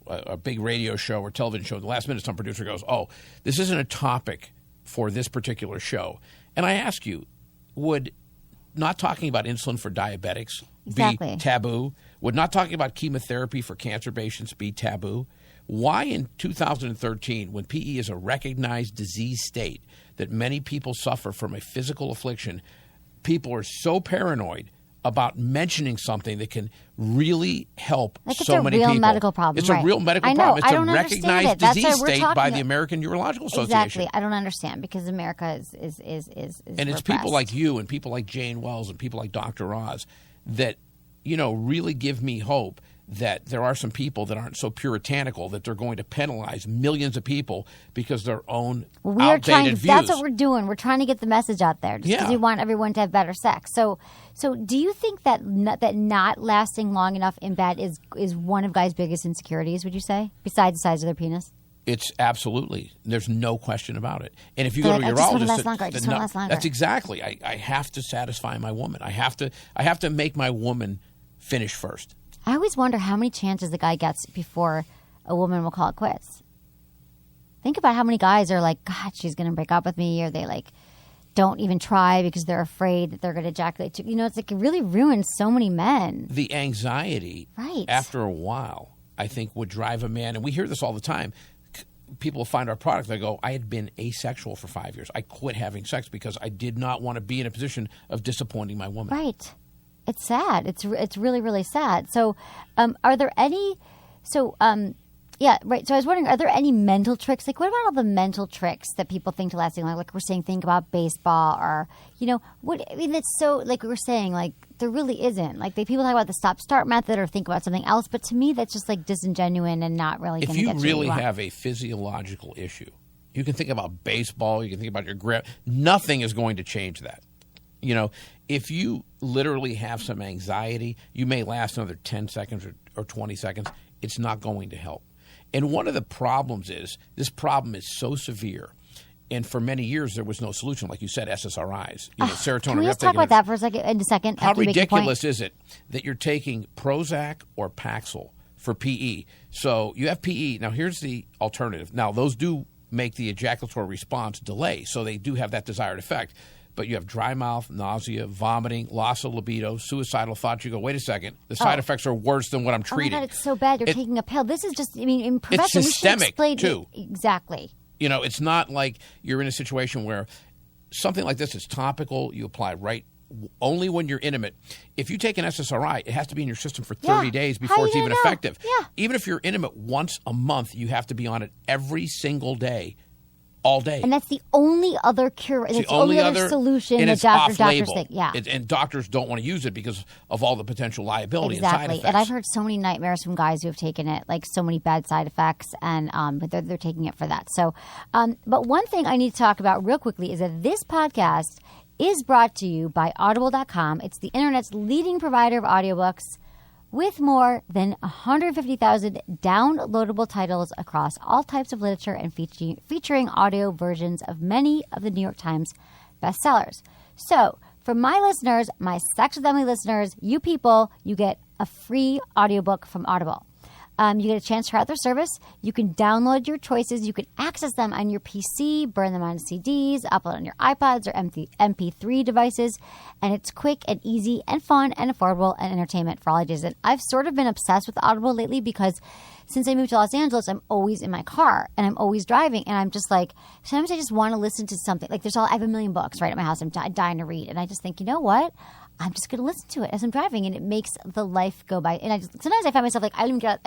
a big radio show or television show. The last minute, some producer goes, "Oh, this isn't a topic for this particular show." And I ask you, would not talking about insulin for diabetics Exactly. be taboo? Would not talking about chemotherapy for cancer patients be taboo? Why in 2013, when PE is a recognized disease state that many people suffer from a physical affliction, people are so paranoid about mentioning something that can really help Like it's so a many real people? medical problem, It's right. a real medical I know. problem. It's I a don't understand recognized it. That's why disease we're state by talking the it. American Urological Association. Exactly. I don't understand because America is And it's people like you and people like Jane Wells and people like Dr. Oz that, really give me hope that there are some people that aren't so puritanical that they're going to penalize millions of people because their own outdated views. That's what we're doing. We're trying to get the message out there just because we want everyone to have better sex. So do you think that not lasting long enough in bed is one of guys' biggest insecurities, would you say, besides the size of their penis? It's absolutely. There's no question about it. And if you They're go to like, your I just wanna urologist, last longer. I just wanna last longer. that's exactly. I have to satisfy my woman. I have to make my woman finish first. I always wonder how many chances the guy gets before a woman will call it quits. Think about how many guys are like, God, she's going to break up with me, or they like don't even try because they're afraid that they're going to ejaculate too. You know, it's like it really ruins so many men. The anxiety, right, after a while, I think would drive a man, and we hear this all the time. People find our product, they go, I had been asexual for 5 years. I quit having sex because I did not want to be in a position of disappointing my woman. Right. It's sad. It's really, really sad. So are there any – so yeah, right. So I was wondering, are there any mental tricks? Like, what about all the mental tricks that people think to last thing? Like we're saying, think about baseball, or, you know, what I mean, it's so, like we were saying, like, there really isn't. Like, people talk about the stop-start method or think about something else, but to me, that's just, like, disingenuine and not really going to get you. If you really have a physiological issue, you can think about baseball, you can think about your grip. Nothing is going to change that. You know, if you literally have some anxiety, you may last another 10 seconds or 20 seconds. It's not going to help. And one of the problems is, this problem is so severe, and for many years there was no solution. Like you said, SSRIs, serotonin. Can we just talk about that for a second? In a second. How ridiculous is it that you're taking Prozac or Paxil for PE? So you have PE. Now here's the alternative. Now those do make the ejaculatory response delay, so they do have that desired effect. But you have dry mouth, nausea, vomiting, loss of libido, suicidal thoughts. You go, wait a second, the side effects are worse than what I'm treating. Oh my God, it's so bad. You're taking a pill. This is just, I mean, in prevention, it's systemic, we should explain too. Exactly. You know, it's not like you're in a situation where something like this is topical. You apply right only when you're intimate. If you take an SSRI, it has to be in your system for 30 days before it's even effective. Yeah. Even if you're intimate once a month, you have to be on it every single day. All day. And that's the only other cure. It's the only other solution that doctors think. Yeah. And doctors don't want to use it because of all the potential liability and side effects. And I've heard so many nightmares from guys who have taken it, like so many bad side effects, and but they're taking it for that. So, but one thing I need to talk about real quickly is that this podcast is brought to you by Audible.com. It's the internet's leading provider of audiobooks, with more than 150,000 downloadable titles across all types of literature and featuring audio versions of many of the New York Times bestsellers. So, for my listeners, my Sex with Emily listeners, you people, you get a free audiobook from Audible. You get a chance to try out their service. You can download your choices. You can access them on your PC, burn them on CDs, upload on your iPods or MP3 devices. And it's quick and easy and fun and affordable and entertainment for all ages. And I've sort of been obsessed with Audible lately because since I moved to Los Angeles, I'm always in my car and I'm always driving. And I'm just like, sometimes I just want to listen to something. Like I have a million books right at my house. I'm dying to read. And I just think, you know what? I'm just going to listen to it as I'm driving, and it makes the life go by. And sometimes I find myself like I don't even get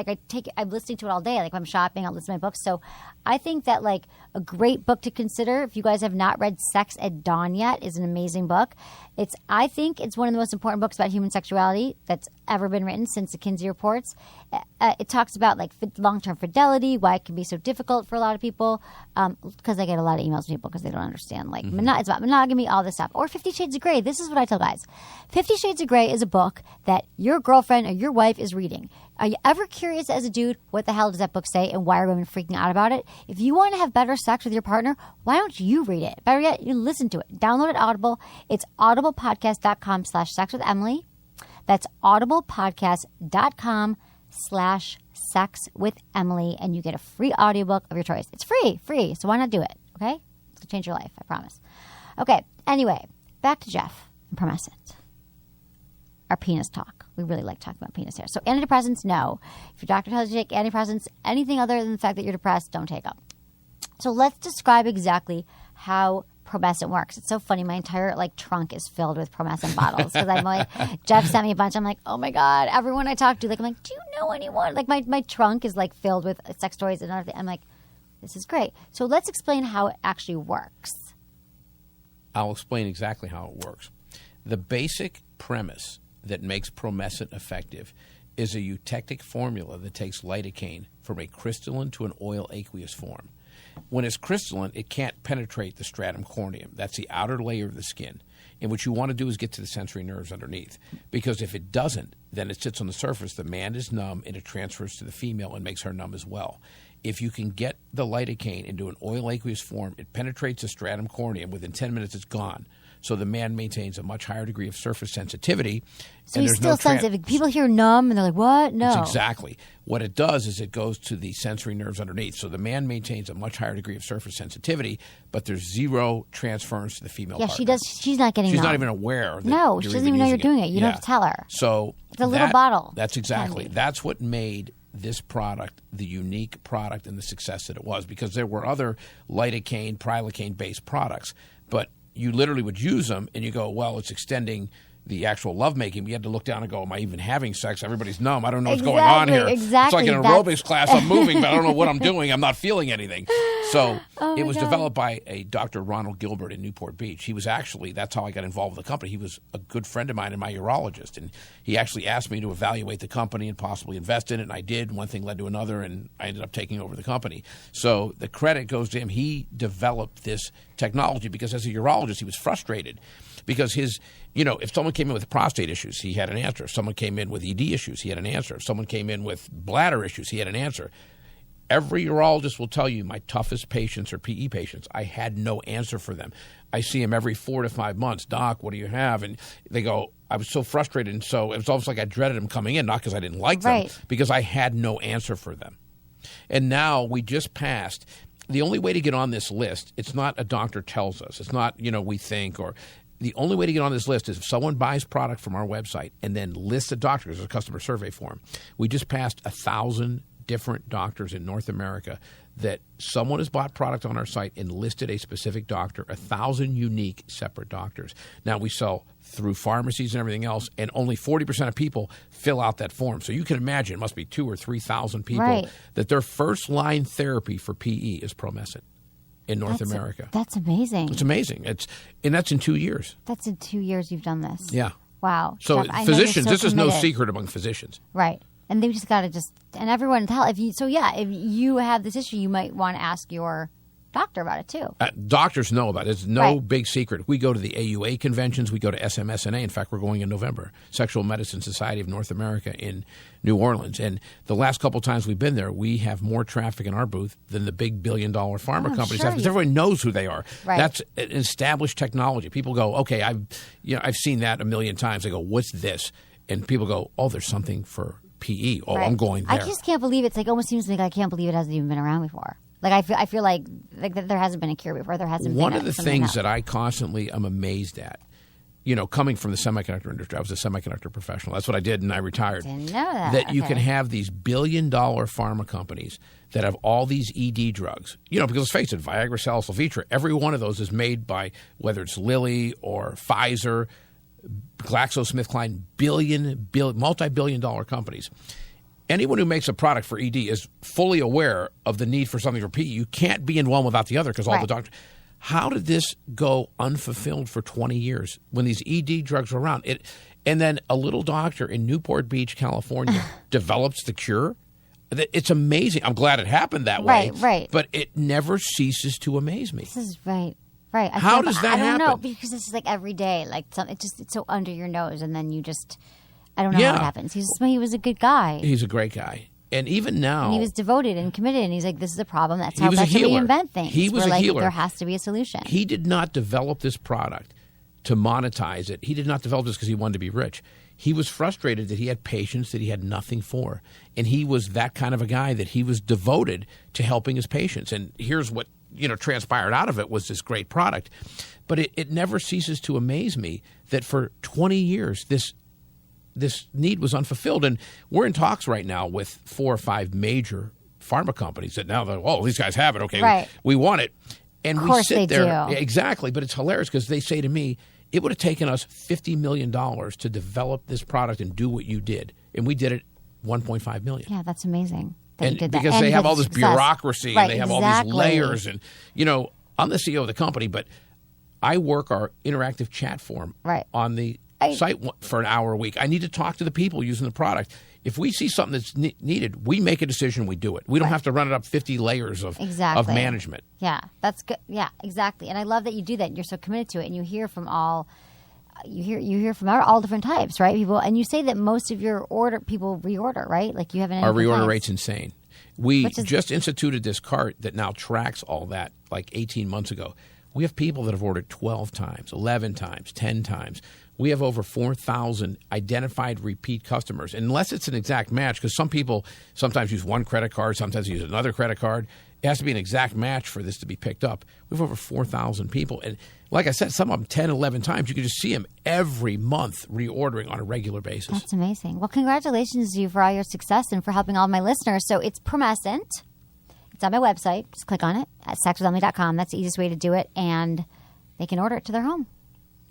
I'm listening to it all day. Like if I'm shopping, I'll listen to my books. So I think that like a great book to consider if you guys have not read Sex at Dawn yet is an amazing book. I think it's one of the most important books about human sexuality that's ever been written since the Kinsey reports. It talks about like long-term fidelity, why it can be so difficult for a lot of people. Because I get a lot of emails from people because they don't understand. Like it's about monogamy, all this stuff. Or 50 Shades of Grey. This is what I tell guys. 50 Shades of Grey is a book that your girlfriend or your wife is reading. Are you ever curious as a dude, what the hell does that book say and why are women freaking out about it? If you want to have better sex with your partner, why don't you read it? Better yet, you listen to it. Download it Audible. It's audiblepodcast.com/sexwithemily. That's audiblepodcast.com/sexwithemily, and you get a free audiobook of your choice. It's free. So why not do it? Okay? It's going to change your life, I promise. Okay, anyway, back to Jeff and Promescent. Our penis talk. We really like talking about penis hair. So antidepressants, no. If your doctor tells you to take antidepressants, anything other than the fact that you're depressed, don't take them. So let's describe exactly how Promescent works. It's so funny. My entire trunk is filled with Promescent bottles because I'm like, Jeff sent me a bunch. I'm like, oh my God, everyone I talk to, I'm like, do you know anyone? Like my trunk is filled with sex toys and everything. I'm like, this is great. So let's explain how it actually works. I'll explain exactly how it works. The basic premise that makes Promescent effective is a eutectic formula that takes lidocaine from a crystalline to an oil aqueous form. When it's crystalline, it can't penetrate the stratum corneum. That's the outer layer of the skin. And what you want to do is get to the sensory nerves underneath. Because if it doesn't, then it sits on the surface. The man is numb, and it transfers to the female and makes her numb as well. If you can get the lidocaine into an oil aqueous form, it penetrates the stratum corneum. Within 10 minutes, it's gone. So the man maintains a much higher degree of surface sensitivity. So he's still sensitive. People hear numb and they're like, what? No. That's exactly. What it does is it goes to the sensory nerves underneath. So the man maintains a much higher degree of surface sensitivity, but there's zero transference to the female partner. She does. She's not getting She's numb. not even aware that No, you're she doesn't even know you're doing it. You don't have to tell her. So it's a little bottle. That's exactly. That's what made this product the unique product and the success that it was, because there were other lidocaine, prilocaine-based products, but you literally would use them and you go, well, it's extending the actual lovemaking. You had to look down and go, am I even having sex? Everybody's numb. I don't know what's going on here. Exactly. It's like an aerobics class. I'm moving, but I don't know what I'm doing. I'm not feeling anything. So it was developed by a Dr. Ronald Gilbert in Newport Beach. He was actually, that's how I got involved with the company. He was a good friend of mine and my urologist. And he actually asked me to evaluate the company and possibly invest in it. And I did. One thing led to another, and I ended up taking over the company. So the credit goes to him. He developed this technology because as a urologist, he was frustrated because his, if someone came in with prostate issues, he had an answer. If someone came in with ED issues, he had an answer. If someone came in with bladder issues, he had an answer. Every urologist will tell you my toughest patients are PE patients. I had no answer for them. I see them every 4 to 5 months. Doc, what do you have? And they go, I was so frustrated. And so it was almost like I dreaded them coming in, not because I didn't like them, because I had no answer for them. And now we just passed. The only way to get on this list, it's not a doctor tells us. It's not, we think or... The only way to get on this list is if someone buys product from our website and then lists a doctor. There's a customer survey form. We just passed 1,000 different doctors in North America that someone has bought product on our site and listed a specific doctor, 1,000 unique separate doctors. Now, we sell through pharmacies and everything else, and only 40% of people fill out that form. So you can imagine it must be 2,000 or 3,000 people that their first-line therapy for PE is Promescent. In North America. That's amazing. It's amazing. And that's in 2 years. That's in 2 years you've done this. Yeah. Wow. So Jeff, physicians, this is no committed. secret among physicians. Right. And they just got to and everyone tell if you have this issue, you might want to ask your doctor about it too. Doctors know about it. It's no big secret. We go to the AUA conventions. We go to SMSNA. In fact, we're going in November. Sexual Medicine Society of North America in New Orleans. And the last couple times we've been there, we have more traffic in our booth than the big billion-dollar pharma companies have because everyone knows who they are. Right. That's an established technology. People go, okay, I've seen that a million times. They go, what's this? And people go, oh, there's something for PE. Oh, I'm going there. I just can't believe it's like almost seems like I can't believe it hasn't even been around before. Like I feel like there hasn't been a cure before. There hasn't been. One of the things that I constantly am amazed at, coming from the semiconductor industry, I was a semiconductor professional. That's what I did, and I retired. Didn't know that. That you can have these billion-dollar pharma companies that have all these ED drugs. Because let's face it, Viagra, Cialis, Levitra, every one of those is made by whether it's Lilly or Pfizer, GlaxoSmithKline, multi-billion-dollar companies. Anyone who makes a product for ED is fully aware of the need for something for PE. You can't be in one without the other because all the doctors. How did this go unfulfilled for 20 years when these ED drugs were around? And then a little doctor in Newport Beach, California, develops the cure. It's amazing. I'm glad it happened that way. Right. But it never ceases to amaze me. This is right. Right. How does that happen? I don't know because it's like every day, like it's so under your nose, and then you just. I don't know how it happens. He was a good guy. He's a great guy. And even now... And he was devoted and committed, and he's like, this is a problem. That's how best to reinvent things. He was a healer. There has to be a solution. He did not develop this product to monetize it. He did not develop this because he wanted to be rich. He was frustrated that he had patients that he had nothing for. And he was that kind of a guy that he was devoted to helping his patients. And here's what transpired out of it was this great product. But it never ceases to amaze me that for 20 years, this need was unfulfilled. And we're in talks right now with 4 or 5 major pharma companies that now, these guys have it. Okay, we want it. And of course we sit there. Do. Exactly. But it's hilarious because they say to me, it would have taken us $50 million to develop this product and do what you did. And we did it $1.5 million. Yeah, that's amazing. And because they have all this bureaucracy and they have all these layers. And, I'm the CEO of the company, but I work our interactive chat form on the site for an hour a week. I need to talk to the people using the product. If we see something that's needed, we make a decision, we do it. We don't have to run it up 50 layers of management. Yeah, that's good. Yeah, exactly. And I love that you do that. You're so committed to it, and you hear from all you hear from all different types, right? People, and you say that most of your people reorder, right? Like you haven't. Our reorder rate's insane. We just instituted this cart that now tracks all that like 18 months ago. We have people that have ordered 12 times, 11 times, 10 times. We have over 4,000 identified repeat customers. And unless it's an exact match, because some people sometimes use one credit card, sometimes use another credit card. It has to be an exact match for this to be picked up. We have over 4,000 people. And like I said, some of them 10, 11 times. You can just see them every month reordering on a regular basis. That's amazing. Well, congratulations to you for all your success and for helping all my listeners. So it's Promescent. It's on my website. Just click on it at sexwithemily.com. That's the easiest way to do it. And they can order it to their home.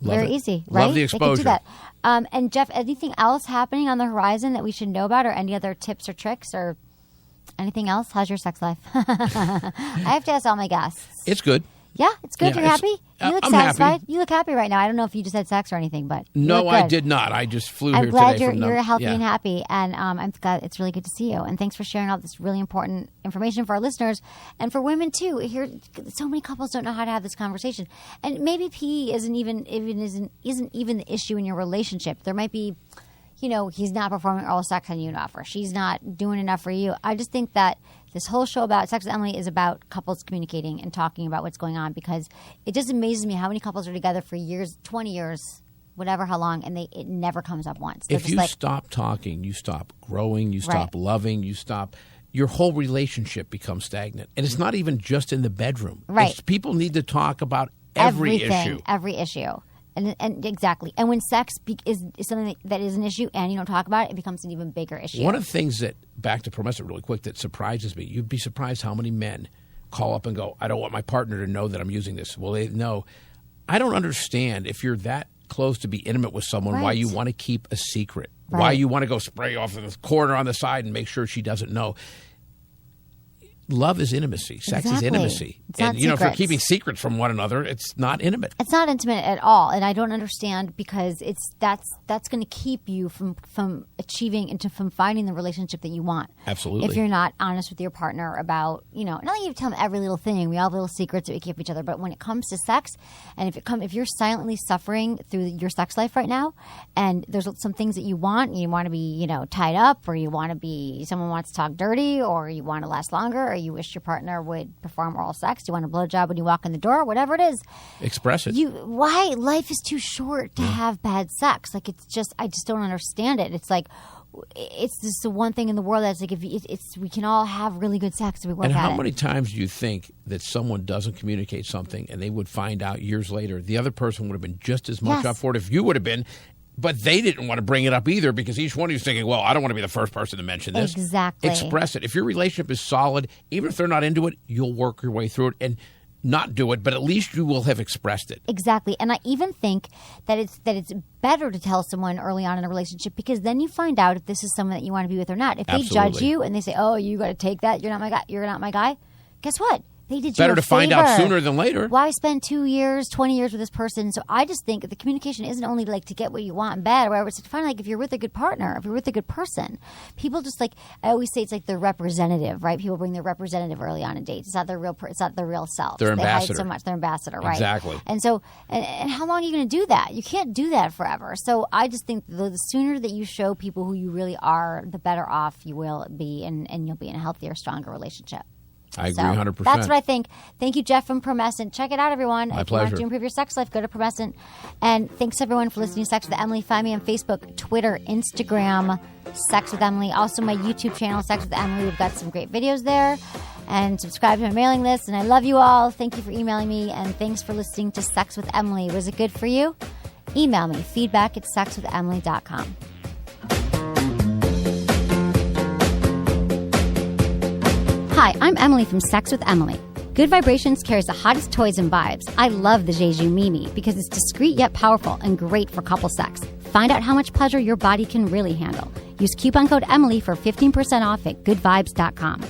Very easy, right? Love the exposure. They can do that. And Jeff, anything else happening on the horizon that we should know about, or any other tips or tricks or anything else? How's your sex life? I have to ask all my guests. It's good. Yeah, it's good. Yeah, You're happy? You look I'm satisfied. happy. You look happy right now. I don't know if you just had sex or anything, but No, I did not. I just flew I'm here glad today. you're healthy and happy, and I'm glad. It's really good to see you. And thanks for sharing all this really important information for our listeners and for women too. Here, so many couples don't know how to have this conversation, and maybe PE isn't even the issue in your relationship. There might be, he's not performing oral sex on you enough, or she's not doing enough for you. I just think that this whole show about Sex with Emily is about couples communicating and talking about what's going on, because it just amazes me how many couples are together for years, 20 years, whatever, how long, and it never comes up once. If you stop talking, you stop growing, you stop loving, your whole relationship becomes stagnant. And it's not even just in the bedroom. Right. People need to talk about every issue. Every issue. And exactly. And when sex is something that is an issue and you don't talk about it, it becomes an even bigger issue. One of the things that, back to Promescent really quick, that surprises me, you'd be surprised how many men call up and go, I don't want my partner to know that I'm using this. Well, they know. I don't understand if you're that close to be intimate with someone, why you want to keep a secret, why you want to go spray off in the corner on the side and make sure she doesn't know. Love is intimacy. Sex is intimacy. And, if you're keeping secrets from one another, it's not intimate. It's not intimate at all. And I don't understand, because that's going to keep you from achieving and from finding the relationship that you want. Absolutely. If you're not honest with your partner about, not that you tell them every little thing. We all have little secrets that we keep each other. But when it comes to sex, and if you're silently suffering through your sex life right now, and there's some things that you want to be, tied up, or you want to be, someone wants to talk dirty, or you want to last longer, or you wish your partner would perform oral sex, you want a blowjob when you walk in the door, whatever it is. Express it. Why? Life is too short to have bad sex. Like, I just don't understand it. It's like, it's just the one thing in the world that's like, we can all have really good sex if we work at it. And how many times do you think that someone doesn't communicate something and they would find out years later the other person would have been just as much up for it if you would have been, but they didn't want to bring it up either, because each one of you is thinking, well, I don't want to be the first person to mention this. Exactly. Express it. If your relationship is solid, even if they're not into it, you'll work your way through it and not do it, but at least you will have expressed it. Exactly. And I even think that it's better to tell someone early on in a relationship, because then you find out if this is someone that you want to be with or not. If they judge you and they say, oh, you got to take that, you're not my guy, guess what? They did you better a to find favor. out sooner than later. Why spend 2 years, 20 years with this person? So I just think that the communication isn't only like to get what you want in bed or whatever. It's to find, like, if you're with a good partner, if you're with a good person. People just, like, I always say it's like their representative, right? People bring their representative early on in dates. It's not their real self. Their ambassador. They hide so much. Their ambassador, right? Exactly. And so, and how long are you going to do that? You can't do that forever. So I just think the sooner that you show people who you really are, the better off you will be, and you'll be in a healthier, stronger relationship. I agree 100%. That's what I think. Thank you, Jeff from Promescent. Check it out, everyone. My if pleasure. you want to improve your sex life, go to Promescent. And thanks, everyone, for listening to Sex with Emily. Find me on Facebook, Twitter, Instagram, Sex with Emily. Also, my YouTube channel, Sex with Emily. We've got some great videos there. And subscribe to my mailing list. And I love you all. Thank you for emailing me. And thanks for listening to Sex with Emily. Was it good for you? Email me, feedback@sexwithemily.com. Hi, I'm Emily from Sex with Emily. Good Vibrations carries the hottest toys and vibes. I love the Jeju Mimi because it's discreet yet powerful and great for couple sex. Find out how much pleasure your body can really handle. Use coupon code Emily for 15% off at goodvibes.com.